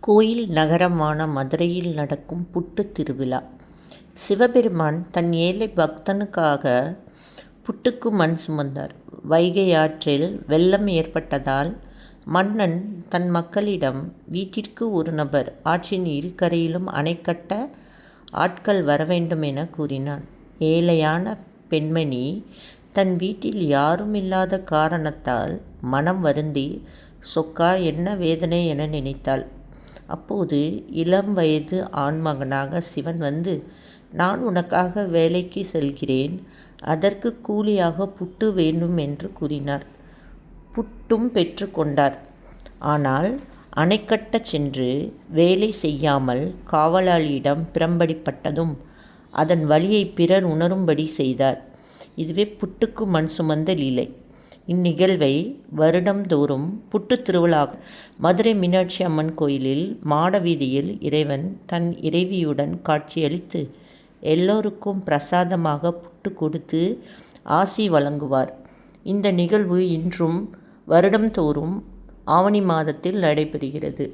கோயில் நகரமான மதுரையில் நடக்கும் புட்டுத் திருவிழா. சிவபெருமான் தன் ஏழை பக்தனுக்காக புட்டுக்கு மண் சுமந்தார். வைகை ஆற்றில் வெள்ளம் ஏற்பட்டதால் மன்னன் தன் மக்களிடம் வீட்டிற்கு ஒரு நபர் ஆற்றின் இரு கரையிலும் அணை கட்ட ஆட்கள் வரவேண்டும் என கூறினான். ஏழையான பெண்மணி தன் வீட்டில் யாரும் இல்லாத காரணத்தால் மனம் வருந்தி சொக்கா என்ன வேதனை என நினைத்தாள். அப்போது இளம் வயது ஆண்மகனாக சிவன் வந்து, நான் உனக்காக வேலைக்கு செல்கிறேன், அதற்கு கூலியாக புட்டு வேண்டும் என்று கூறினார். புட்டும் பெற்று கொண்டார். ஆனால் அணை கட்டச் சென்று வேலை செய்யாமல் காவலாளியிடம் பிரம்படிப்பட்டதும் அதன் வலியை பிறர் உணரும்படி செய்தார். இதுவே புட்டுக்கு மண் சுமந்த லீலை. இந்நிகழ்வை வருடந்தோறும் புட்டுத் திருவிழா மதுரை மீனாட்சி அம்மன் கோயிலில் மாட வீதியில் இறைவன் தன் இறைவியுடன் காட்சியளித்து எல்லோருக்கும் பிரசாதமாக புட்டு கொடுத்து ஆசி வழங்குவார். இந்த நிகழ்வு இன்றும் வருடந்தோறும் ஆவணி மாதத்தில் நடைபெறுகிறது.